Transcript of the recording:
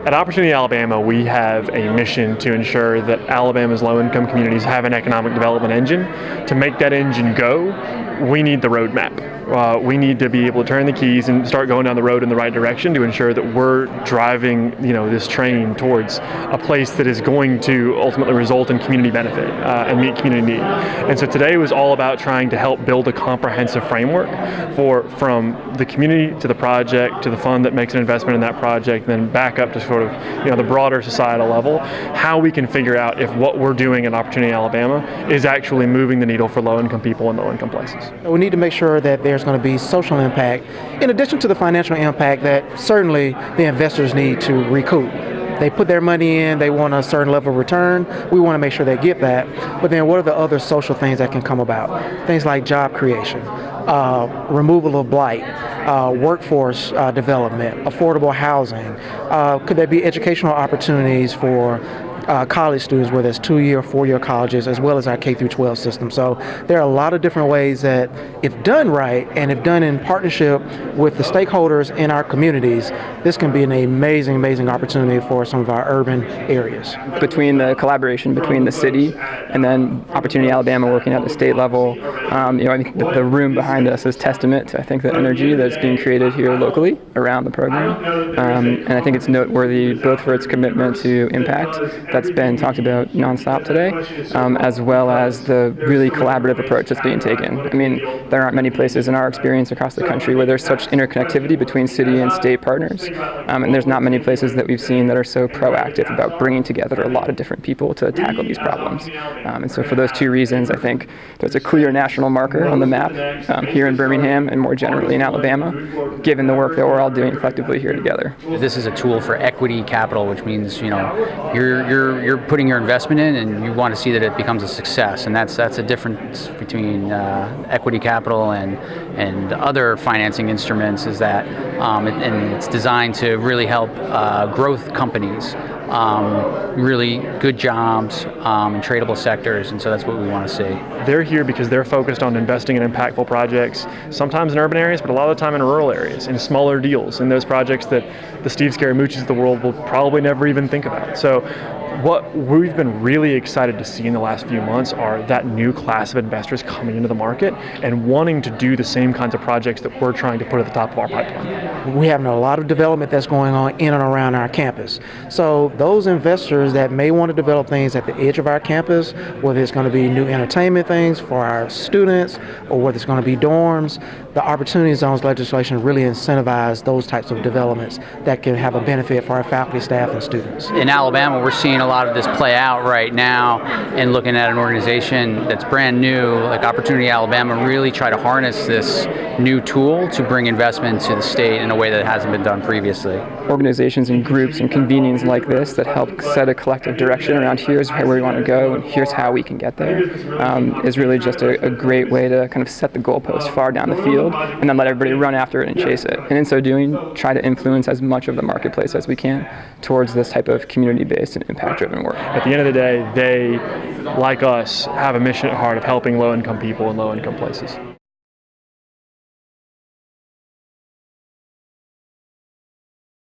At Opportunity Alabama, we have a mission to ensure that Alabama's low-income communities have an economic development engine. To make that engine go, we need the roadmap. We need to be able to turn the keys and start going down the road in the right direction to ensure that we're driving, this train towards a place that is going to ultimately result in community benefit and meet community need. And so today was all about trying to help build a comprehensive framework from the community to the project to the fund that makes an investment in that project, and then back up to sort of the broader societal level, how we can figure out if what we're doing in Opportunity Alabama is actually moving the needle for low-income people in low-income places. We need to make sure that there's going to be social impact in addition to the financial impact that certainly the investors need to recoup. They put their money in, they want a certain level of return. We want to make sure they get that. But then what are the other social things that can come about? Things like job creation, removal of blight, workforce development, affordable housing. Could there be educational opportunities for college students, whether it's 2-year, 4-year colleges, as well as our K through 12 system. So there are a lot of different ways that, if done right and if done in partnership with the stakeholders in our communities, this can be an amazing, amazing opportunity for some of our urban areas. Between the collaboration between the city and then Opportunity Alabama working at the state level, I think the room behind us is testament to, I think, the energy that's being created here locally around the program. And I think it's noteworthy both for its commitment to impact that's been talked about nonstop today, as well as the really collaborative approach that's being taken. I mean, there aren't many places in our experience across the country where there's such interconnectivity between city and state partners, and there's not many places that we've seen that are so proactive about bringing together a lot of different people to tackle these problems. And so for those two reasons, I think there's a clear national marker on the map here in Birmingham and more generally in Alabama, given the work that we're all doing collectively here together. This is a tool for equity capital, which means you're putting your investment in and you want to see that it becomes a success, and that's a difference between equity capital and other financing instruments, is that and it's designed to really help growth companies, really good jobs in tradable sectors, and so that's what we want to see. They're here because they're focused on investing in impactful projects, sometimes in urban areas, but a lot of the time in rural areas, in smaller deals, in those projects that the Steve Scaramucci's of the world will probably never even think about. So what we've been really excited to see in the last few months are that new class of investors coming into the market and wanting to do the same kinds of projects that we're trying to put at the top of our pipeline. We have a lot of development that's going on in and around our campus. So those investors that may want to develop things at the edge of our campus, whether it's going to be new entertainment things for our students or whether it's going to be dorms, the Opportunity Zones legislation really incentivizes those types of developments that can have a benefit for our faculty, staff, and students. In Alabama, we're seeing a lot of this play out right now, and looking at an organization that's brand new, like Opportunity Alabama, really try to harness this new tool to bring investment to the state in a way that hasn't been done previously. Organizations and groups and convenings like this that help set a collective direction around here's where we want to go and here's how we can get there is really just a great way to kind of set the goalpost far down the field and then let everybody run after it and chase it. And in so doing, try to influence as much of the marketplace as we can towards this type of community-based and impact-driven work. At the end of the day, they, like us, have a mission at heart of helping low-income people in low-income places.